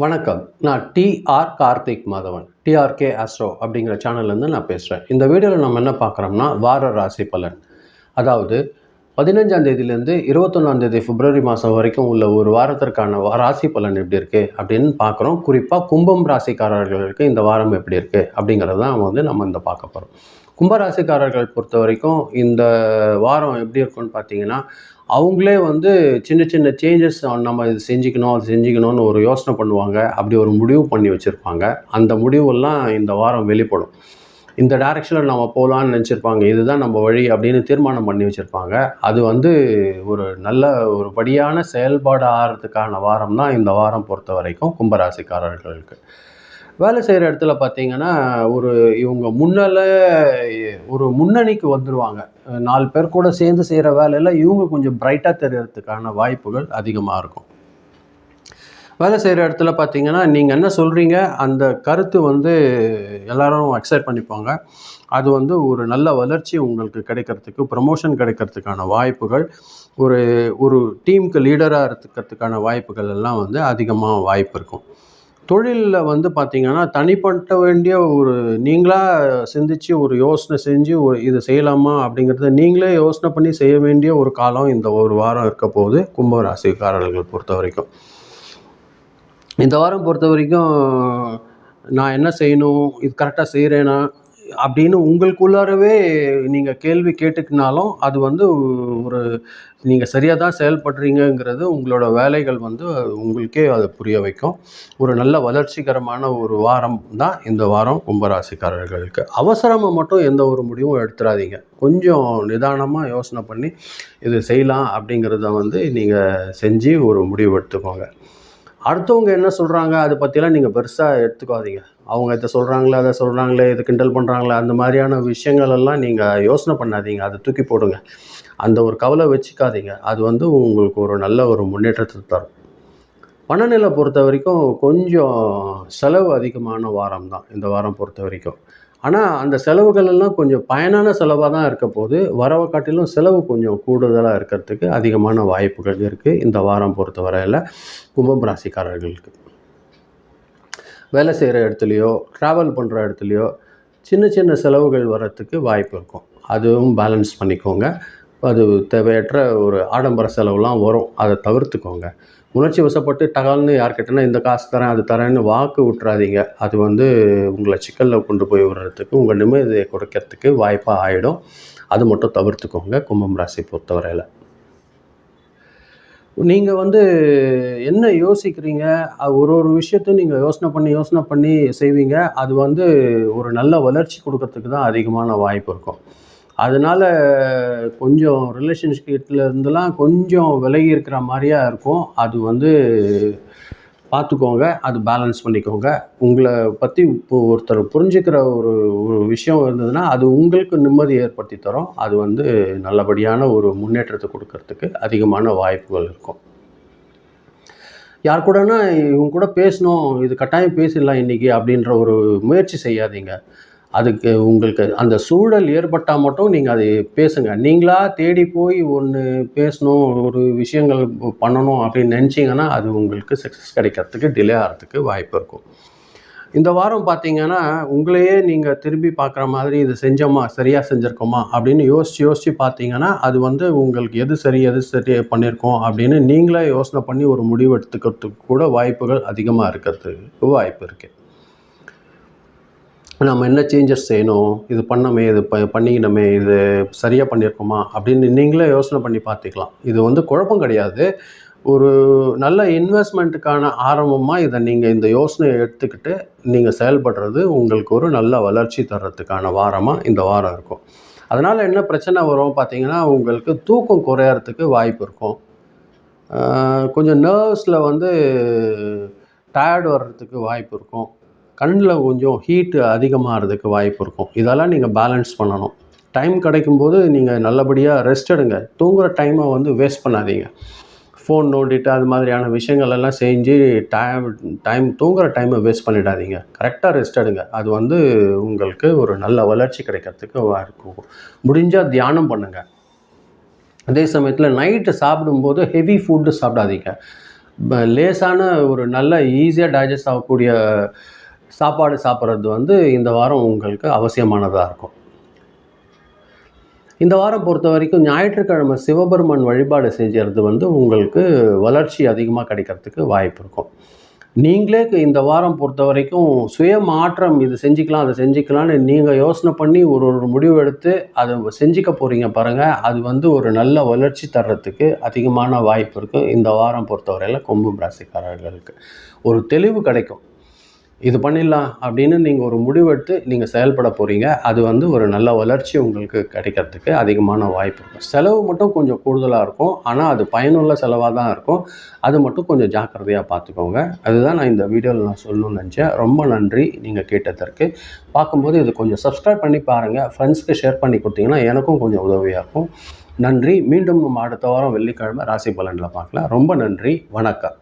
வணக்கம். நான் TR Karthik Madhavan. TRK astro அப்படிங்கிற சேனல்லேருந்து நான் பேசுகிறேன். இந்த வீடியோவில் நம்ம என்ன பார்க்குறோம்னா, வார ராசி பலன். அதாவது 15ஆம் தேதியிலேருந்து 21ஆம் தேதி பிப்ரவரி மாதம் வரைக்கும் உள்ள ஒரு வாரத்திற்கான ராசி பலன் எப்படி இருக்குது அப்படின்னு பார்க்குறோம். குறிப்பாக கும்பம் ராசிக்காரர்களுக்கு இந்த வாரம் எப்படி இருக்குது அப்படிங்கிறது தான் நம்ம இந்த பார்க்க போகிறோம். கும்பராசிக்காரர்கள் பொறுத்த வரைக்கும் இந்த வாரம் எப்படி இருக்குன்னு பார்த்தீங்கன்னா, அவங்களே சின்ன சின்ன சேஞ்சஸ் நம்ம இது செஞ்சுக்கணும் அது செஞ்சுக்கணும்னு ஒரு யோசனை பண்ணுவாங்க. அப்படி ஒரு முடிவு பண்ணி வச்சுருப்பாங்க. அந்த முடிவெல்லாம் இந்த வாரம் வெளிப்படும். இந்த டைரெக்ஷனில் நம்ம போகலான்னு நினச்சிருப்பாங்க. இதுதான் நம்ம வழி அப்படின்னு தீர்மானம் பண்ணி வச்சுருப்பாங்க. அது ஒரு நல்ல ஒரு படியான செயல்பாடு ஆகிறதுக்கான வாரம் தான் இந்த வாரம் பொறுத்த வரைக்கும் கும்பராசிக்காரர்களுக்கு. வேலை செய்கிற இடத்துல பார்த்தீங்கன்னா, இவங்க ஒரு முன்னணிக்கு வந்துடுவாங்க. 4 பேர் கூட சேர்ந்து செய்கிற வேலையில் இவங்க கொஞ்சம் பிரைட்டாக தெரியறதுக்கான வாய்ப்புகள் அதிகமாக இருக்கும். வேலை செய்கிற இடத்துல பார்த்தீங்கன்னா, நீங்கள் என்ன சொல்கிறீங்க அந்த கருத்து எல்லாரும் அக்செப்ட் பண்ணிப்பாங்க. அது ஒரு நல்ல வளர்ச்சி உங்களுக்கு கிடைக்கிறதுக்கு, ப்ரமோஷன் கிடைக்கிறதுக்கான வாய்ப்புகள், ஒரு ஒரு டீமுக்கு லீடராக இருக்கிறதுக்கான வாய்ப்புகள் எல்லாம் அதிகமாக வாய்ப்பு இருக்கும். தொழிலில் பார்த்தீங்கன்னா, தனிப்பட்ட வேண்டிய நீங்களாக சிந்திச்சு ஒரு யோசனை செஞ்சு இது செய்யலாமா அப்படிங்கிறத நீங்களே யோசனை பண்ணி செய்ய வேண்டிய ஒரு காலம் இந்த ஒரு வாரம் இருக்க போகுது கும்பராசிக்காரர்கள் பொறுத்த வரைக்கும். இந்த வாரம் பொறுத்த வரைக்கும் நான் என்ன செய்யணும், இது கரெக்டாக செய்கிறேனா அப்படின்னு உங்களுக்குள்ளாரவே நீங்கள் கேள்வி கேட்டுக்கினாலும் அது நீங்கள் சரியாக தான் செயல்படுறீங்கிறது உங்களோட வேலைகள் உங்களுக்கே அதை புரிய வைக்கும். ஒரு நல்ல வளர்ச்சிகரமான ஒரு வாரம் தான் இந்த வாரம் கும்பராசிக்காரர்களுக்கு. அவசரமாக மட்டும் எந்த ஒரு முடிவும் எடுத்துடாதீங்க. கொஞ்சம் நிதானமாக யோசனை பண்ணி இது செய்யலாம் அப்படிங்கிறத நீங்கள் செஞ்சு ஒரு முடிவு எடுத்துக்கோங்க. அடுத்தவங்க என்ன சொல்கிறாங்க அதை பற்றிலாம் நீங்கள் பெருசாக எடுத்துக்காதீங்க. அவங்க இதை சொல்கிறாங்களே அதை சொல்கிறாங்களே இதை கிண்டல் பண்ணுறாங்களே அந்த மாதிரியான விஷயங்கள் எல்லாம் நீங்கள் யோசனை பண்ணாதீங்க. அதை தூக்கி போடுங்க. அந்த ஒரு கவலை வச்சுக்காதீங்க. அது உங்களுக்கு ஒரு நல்ல ஒரு முன்னேற்றத்தை தரும். பணநிலை பொறுத்த வரைக்கும் கொஞ்சம் செலவு அதிகமான வாரம் தான் இந்த வாரம் பொறுத்த வரைக்கும். ஆனால் அந்த செலவுகள் எல்லாம் கொஞ்சம் பயனான செலவாக தான் இருக்க போது. வரவை காட்டிலும் செலவு கொஞ்சம் கூடுதலாக இருக்கிறதுக்கு அதிகமான வாய்ப்புகள் இருக்குது இந்த வாரம் பொறுத்த வரையில் கும்பம் ராசிக்காரர்களுக்கு. வேலை செய்கிற இடத்துலையோ ட்ராவல் பண்ணுற இடத்துலையோ சின்ன சின்ன செலவுகள் வர்றதுக்கு வாய்ப்பு இருக்கும். அதுவும் பேலன்ஸ் பண்ணிக்கோங்க. அது தேவையற்ற ஒரு ஆடம்பர செலவுலாம் வரும். அதை தவிர்த்துக்கோங்க. உணர்ச்சி வசப்பட்டு டகால்னு யார்கிட்டனா இந்த காசு தரேன் அது தரேன்னு வாக்கு விட்டுறாதீங்க. அது உங்களை சிக்கலில் கொண்டு போய் விடுறதுக்கு உங்கள் நிம்மதியை குறைக்கிறதுக்கு வாய்ப்பாக ஆகிடும். அது மட்டும் தவிர்த்துக்கோங்க கும்பம் ராசி பொறுத்தவரையில். நீங்கள் என்ன யோசிக்கிறீங்க, ஒரு விஷயத்தையும் நீங்கள் யோசனை பண்ணி செய்வீங்க. அது ஒரு நல்ல வளர்ச்சி கொடுக்கறதுக்கு தான் அதிகமான வாய்ப்பு இருக்கும். அதனால் கொஞ்சம் ரிலேஷன்ஷிப்பில் இருந்தெல்லாம் கொஞ்சம் விலகி இருக்கிற மாதிரியா இருக்கும். அது பார்த்துக்கோங்க. அது பேலன்ஸ் பண்ணிக்கோங்க. உங்களை பற்றி ஒருத்தர் புரிஞ்சுக்கிற ஒரு விஷயம் இருந்ததுன்னா அது உங்களுக்கு நிம்மதி ஏற்படுத்தி தரும். அது நல்லபடியான ஒரு முன்னேற்றத்தை கொடுக்கறதுக்கு அதிகமான வாய்ப்புகள் இருக்கும். யார் கூடனா இவங்க கூட பேசணும், இது கட்டாயம் பேசிடலாம் இன்றைக்கி அப்படின்ற ஒரு முயற்சி செய்யாதீங்க. அதுக்கு உங்களுக்கு அந்த சூழல் ஏற்பட்டால் மட்டும் நீங்கள் அதை பேசுங்க. நீங்களாக தேடி போய் ஒன்று பேசணும், ஒரு விஷயங்கள் பண்ணணும் அப்படின்னு நினச்சிங்கன்னா அது உங்களுக்கு சக்ஸஸ் கிடைக்கிறதுக்கு டிலே ஆகிறதுக்கு வாய்ப்பு இருக்கும். இந்த வாரம் பார்த்தீங்கன்னா, உங்களையே நீங்கள் திரும்பி பார்க்குற மாதிரி இது சரியாக செஞ்சுருக்கோமா அப்படின்னு யோசித்து பார்த்தீங்கன்னா அது உங்களுக்கு எது சரி பண்ணியிருக்கோம் அப்படின்னு நீங்களே யோசனை பண்ணி ஒரு முடிவு எடுத்துக்கிறதுக்கு கூட வாய்ப்புகள் அதிகமாக இருக்கிறதுக்கு வாய்ப்பு இருக்குது. நம்ம என்ன சேஞ்சஸ் செய்யணும், இது பண்ணோமே, இது பண்ணிக்கணுமே, இது சரியாக பண்ணியிருக்கோமா அப்படின்னு நீங்களே யோசனை பண்ணி பார்த்துக்கலாம். இது குழப்பம் கிடையாது. ஒரு நல்ல இன்வெஸ்ட்மெண்ட்டுக்கான ஆரம்பமாக இதை நீங்கள் இந்த யோசனையை எடுத்துக்கிட்டு நீங்கள் செயல்படுறது உங்களுக்கு ஒரு நல்ல வளர்ச்சி தர்றதுக்கான வாரமாக இந்த வாரம் இருக்கும். அதனால் என்ன பிரச்சனை வரும் பார்த்தீங்கன்னா, உங்களுக்கு தூக்கம் குறையறதுக்கு வாய்ப்பு இருக்கும். கொஞ்சம் நர்வ்ஸில் டயர்டு வர்றதுக்கு வாய்ப்பு இருக்கும். கண்ணில் கொஞ்சம் ஹீட்டு அதிகமாகிறதுக்கு வாய்ப்பு இருக்கும். இதெல்லாம் நீங்கள் பேலன்ஸ் பண்ணணும். டைம் கிடைக்கும்போது நீங்கள் நல்லபடியாக ரெஸ்ட் எடுங்க. தூங்குகிற டைமை வேஸ்ட் பண்ணாதீங்க. ஃபோன் நோண்டிட்டு அது மாதிரியான விஷயங்கள் எல்லாம் செஞ்சு தூங்குகிற டைமை வேஸ்ட் பண்ணிடாதீங்க. கரெக்டாக ரெஸ்ட் எடுங்க. அது உங்களுக்கு ஒரு நல்ல வளர்ச்சி கிடைக்கிறதுக்கு இருக்கும். முடிஞ்சால் தியானம் பண்ணுங்கள். அதே சமயத்தில் நைட்டு சாப்பிடும்போது ஹெவி ஃபுட்டு சாப்பிடாதீங்க. லேசான ஒரு நல்ல ஈஸியாக டைஜஸ்ட் ஆகக்கூடிய சாப்பாடு சாப்பிட்றது வந்து இந்த வாரம் உங்களுக்கு அவசியமானதாக இருக்கும். இந்த வாரம் பொறுத்த வரைக்கும் ஞாயிற்றுக்கிழமை சிவபெருமான் வழிபாடு செஞ்சுறது வந்து உங்களுக்கு வளர்ச்சி அதிகமாக கிடைக்கிறதுக்கு வாய்ப்பு இருக்கும். நீங்களே இந்த வாரம் பொறுத்த வரைக்கும் சுய மாற்றம், இது செஞ்சுக்கலாம் அதை செஞ்சுக்கலான்னு நீங்கள் யோசனை பண்ணி ஒரு முடிவு எடுத்து அதை செஞ்சுக்க போகிறீங்க பாருங்கள். அது வந்து ஒரு நல்ல வளர்ச்சி தர்றதுக்கு அதிகமான வாய்ப்பு இருக்குது. இந்த வாரம் பொறுத்தவரையில் கும்பம் ராசிக்காரர்களுக்கு ஒரு தெளிவு கிடைக்கும். இது பண்ணிடலாம் அப்படின்னு நீங்கள் ஒரு முடிவெடுத்து நீங்கள் செயல்பட போகிறீங்க. அது வந்து ஒரு நல்ல வளர்ச்சி உங்களுக்கு கிடைக்கிறதுக்கு அதிகமான வாய்ப்பு இருக்கும். செலவு மட்டும் கொஞ்சம் கூடுதலாக இருக்கும், ஆனால் அது பயனுள்ள செலவாக தான் இருக்கும். அது மட்டும் கொஞ்சம் ஜாக்கிரதையாக பார்த்துக்கோங்க. அதுதான் நான் இந்த வீடியோவில் நான் சொல்லணும்னு நினச்சேன். ரொம்ப நன்றி நீங்கள் கேட்டதற்கு. பார்க்கும்போது இது கொஞ்சம் சப்ஸ்கிரைப் பண்ணி பாருங்கள், ஃப்ரெண்ட்ஸ்க்கு ஷேர் பண்ணி கொடுத்தீங்கன்னா எனக்கும் கொஞ்சம் உதவியாக இருக்கும். நன்றி. மீண்டும் நம்ம அடுத்த வாரம் வெள்ளிக்கிழமை ராசி பலனில் பார்க்கலாம். ரொம்ப நன்றி. வணக்கம்.